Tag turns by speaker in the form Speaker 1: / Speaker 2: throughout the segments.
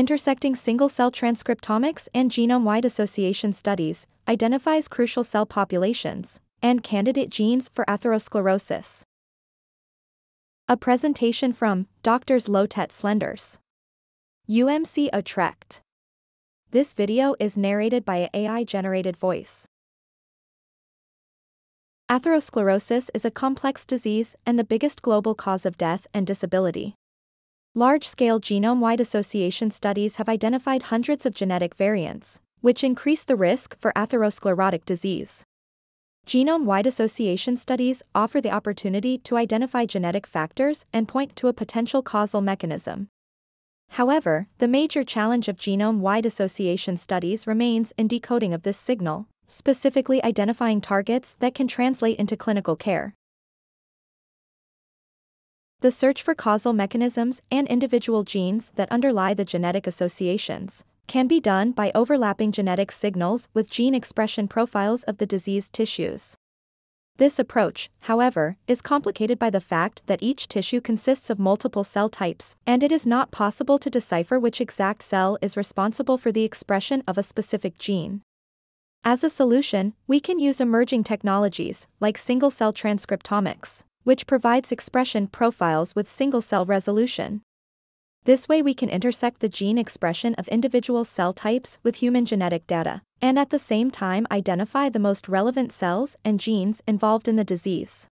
Speaker 1: Intersecting single-cell transcriptomics and genome-wide association studies, identifies crucial cell populations and candidate genes for atherosclerosis. A presentation from Drs. Lotet Slenders, UMC Utrecht. This video is narrated by an AI-generated voice. Atherosclerosis is a complex disease and the biggest global cause of death and disability. Large-scale genome-wide association studies have identified hundreds of genetic variants, which increase the risk for atherosclerotic disease. Genome-wide association studies offer the opportunity to identify genetic factors and point to a potential causal mechanism. However, the major challenge of genome-wide association studies remains in decoding of this signal, specifically identifying targets that can translate into clinical care. The search for causal mechanisms and individual genes that underlie the genetic associations can be done by overlapping genetic signals with gene expression profiles of the diseased tissues. This approach, however, is complicated by the fact that each tissue consists of multiple cell types, and it is not possible to decipher which exact cell is responsible for the expression of a specific gene. As a solution, we can use emerging technologies like single-cell transcriptomics, which provides expression profiles with single-cell resolution. This way we can intersect the gene expression of individual cell types with human genetic data, and at the same time identify the most relevant cells and genes involved in the disease.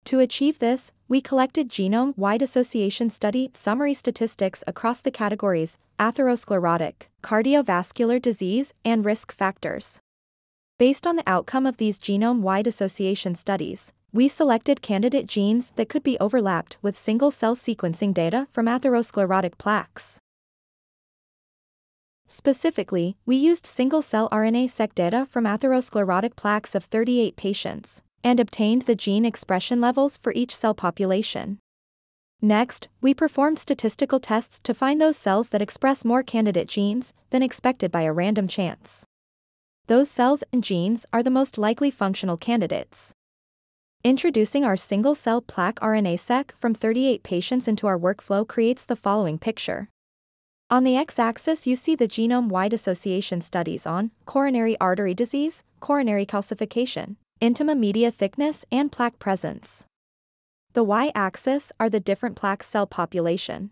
Speaker 1: To achieve this, we collected genome-wide association study summary statistics across the categories atherosclerotic, cardiovascular disease, and risk factors. Based on the outcome of these genome-wide association studies, we selected candidate genes that could be overlapped with single-cell sequencing data from atherosclerotic plaques. Specifically, we used single-cell RNAseq data from atherosclerotic plaques of 38 patients, and obtained the gene expression levels for each cell population. Next, we performed statistical tests to find those cells that express more candidate genes than expected by a random chance. Those cells and genes are the most likely functional candidates. Introducing our single-cell plaque RNAseq from 38 patients into our workflow creates the following picture. On the x-axis you see the genome-wide association studies on coronary artery disease, coronary calcification, intima media thickness, and plaque presence. The y-axis are the different plaque cell population.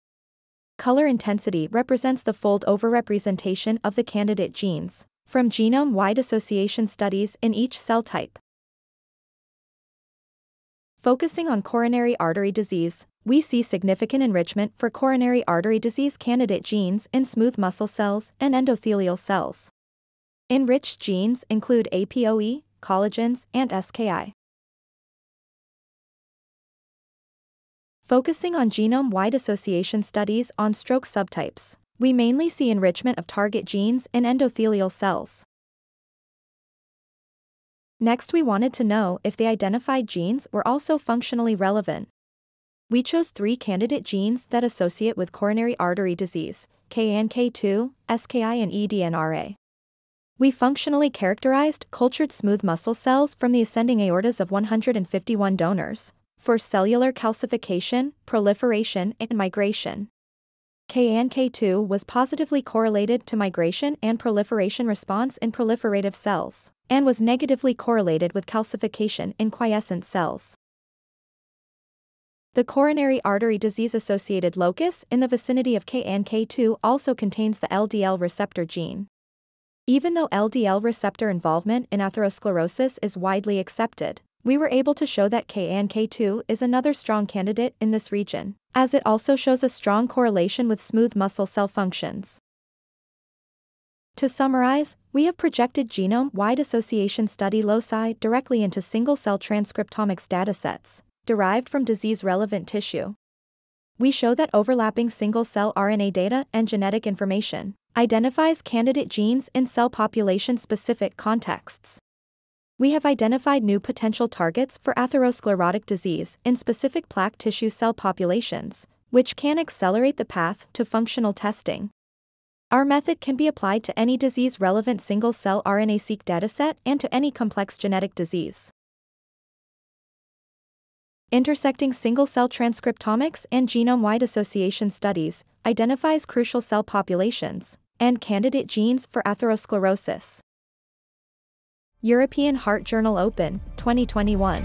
Speaker 1: Color intensity represents the fold overrepresentation of the candidate genes from genome-wide association studies in each cell type. Focusing on coronary artery disease, we see significant enrichment for coronary artery disease candidate genes in smooth muscle cells and endothelial cells. Enriched genes include APOE, collagens, and SKI. Focusing on genome-wide association studies on stroke subtypes, we mainly see enrichment of target genes in endothelial cells. Next, we wanted to know if the identified genes were also functionally relevant. We chose 3 candidate genes that associate with coronary artery disease, KNK2, SKI, and eDNRA. We functionally characterized cultured smooth muscle cells from the ascending aortas of 151 donors for cellular calcification, proliferation, and migration. KNK2 was positively correlated to migration and proliferation response in proliferative cells, and was negatively correlated with calcification in quiescent cells. The coronary artery disease-associated locus in the vicinity of KNK2 also contains the LDL receptor gene. Even though LDL receptor involvement in atherosclerosis is widely accepted, we were able to show that KNK2 is another strong candidate in this region, as it also shows a strong correlation with smooth muscle cell functions. To summarize, we have projected genome-wide association study loci directly into single-cell transcriptomics datasets, derived from disease-relevant tissue. We show that overlapping single-cell RNA data and genetic information identifies candidate genes in cell population-specific contexts. We have identified new potential targets for atherosclerotic disease in specific plaque tissue cell populations, which can accelerate the path to functional testing. Our method can be applied to any disease-relevant single-cell RNA-seq dataset and to any complex genetic disease. Intersecting single-cell transcriptomics and genome-wide association studies, identifies crucial cell populations and candidate genes for atherosclerosis. European Heart Journal Open, 2021.